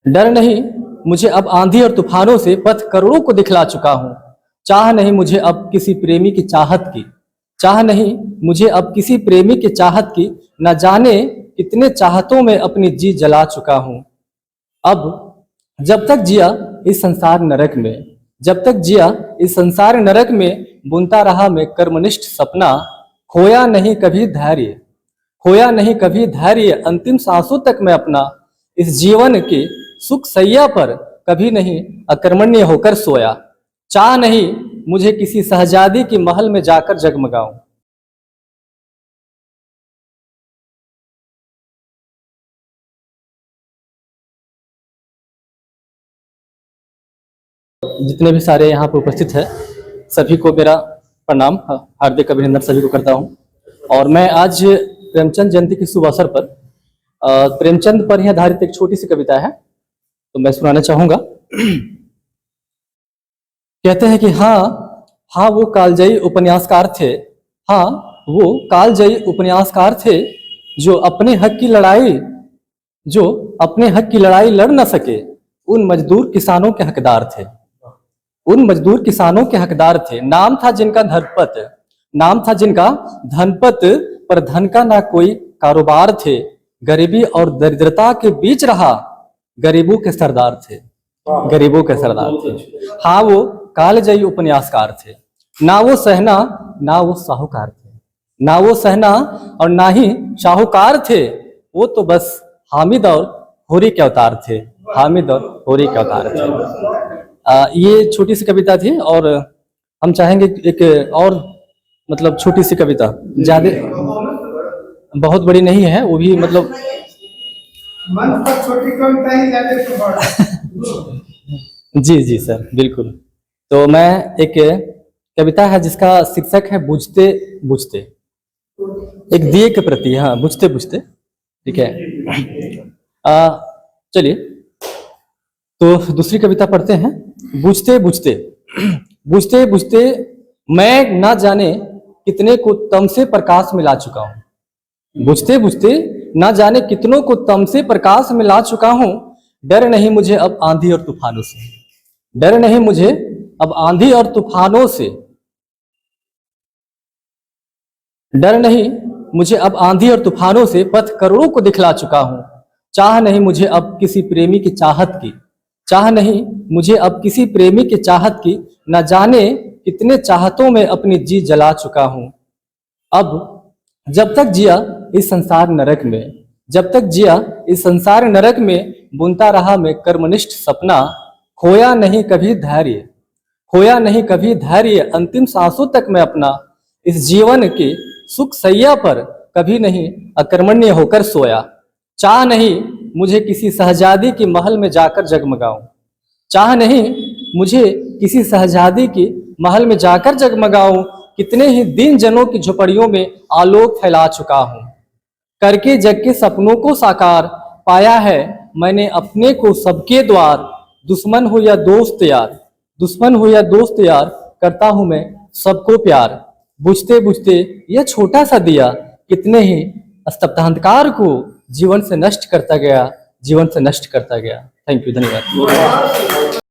डर नहीं मुझे अब आंधी और तूफानों से, पथ करोड़ों को दिखला चुका हूँ। चाह नहीं मुझे अब किसी प्रेमी की चाहत की, चाह नहीं मुझे अब किसी प्रेमी की चाहत की, न जाने कितने चाहतों में अपनी जी जला चुका हूँ। अब जब तक जिया इस संसार नरक में, जब तक जिया इस संसार नरक में, बुनता रहा मैं कर्मनिष्ठ सपना, खोया नहीं कभी धैर्य, खोया नहीं कभी धैर्य, अंतिम सांसों तक मैं अपना इस जीवन के सुख सैया पर कभी नहीं अकर्मण्य होकर सोया। चाह नहीं मुझे किसी शहजादी की महल में जाकर जगमगाऊं। जितने भी सारे यहाँ पर उपस्थित है सभी को मेरा प्रणाम, हार्दिक अभिनंदन सभी को करता हूँ। और मैं आज प्रेमचंद जयंती के शुभ अवसर पर प्रेमचंद पर ही आधारित एक छोटी सी कविता है, तो मैं सुनाना चाहूंगा। कहते हैं कि हाँ वो कालजयी उपन्यासकार थे, हाँ वो कालजयी उपन्यासकार थे, जो अपने हक की लड़ाई, जो अपने हक की लड़ाई लड़ न सके, उन मजदूर किसानों के हकदार थे, उन मजदूर किसानों के हकदार थे। नाम था जिनका धनपत, नाम था जिनका धनपत, पर धन का ना कोई कारोबार थे। गरीबी और दरिद्रता के बीच रहा, गरीबों के सरदार थे, गरीबों के सरदार थे। हाँ वो कालजयी उपन्यासकार थे, ना वो सहना ना वो साहूकार थे, ना वो सहना और ना ही शाहूकार थे। वो तो बस हामिद और होरी के अवतार थे, हामिद और होरी के अवतार थे। ये छोटी सी कविता थी, और हम चाहेंगे एक और मतलब छोटी सी कविता, ज्यादा बहुत बड़ी नहीं है, वो भी मतलब मन पर छोटी कविता ही ज्यादा तो बड़ा। जी जी सर बिल्कुल। तो मैं एक कविता है जिसका शीर्षक है बुझते बुझते, एक दिए के प्रति, हाँ बुझते बुझते, ठीक है। चलिए तो दूसरी कविता पढ़ते हैं। बुझते बुझते, बुझते बुझते मैं ना जाने कितने को तम से प्रकाश मिला चुका हूँ। बुझते बुझते ना जाने कितनों को तम से प्रकाश मिला चुका हूँ। डर नहीं मुझे अब आंधी और तूफानों से, डर नहीं मुझे अब आंधी और तूफानों से, डर नहीं मुझे अब आंधी और तूफानों से, पथ करोड़ों को दिखला चुका हूँ। चाह नहीं मुझे अब किसी प्रेमी की चाहत की, चाह नहीं मुझे अब किसी प्रेमी की चाहत की, न जाने कितने चाहतों में अपनी जी जला चुका हूँ। अब जब तक जिया इस संसार नरक में, जब तक जिया इस संसार नरक में, बुनता रहा मैं कर्मनिष्ठ सपना, खोया नहीं कभी धैर्य, खोया नहीं कभी धैर्य, अंतिम सांसों तक मैं अपना इस जीवन के सुख सैया पर कभी नहीं अकर्मण्य होकर सोया। चाह नहीं मुझे किसी शहजादी की महल में जाकर जगमगाऊं, चाह नहीं मुझे किसी शहजादी की महल में जाकर जगमगाऊं। कितने ही दिन जनों की झोपड़ियों में आलोक फैला चुका हूं, करके जग के सपनों को साकार पाया है मैंने अपने को सबके द्वार। दुश्मन हो या दोस्त यार, दुश्मन हो या दोस्त यार, करता हूं मैं सबको प्यार। बुझते बुझते यह छोटा सा दिया कितने ही स्तब्धांधकार को जीवन से नष्ट करता गया, जीवन से नष्ट करता गया। थैंक यू, धन्यवाद।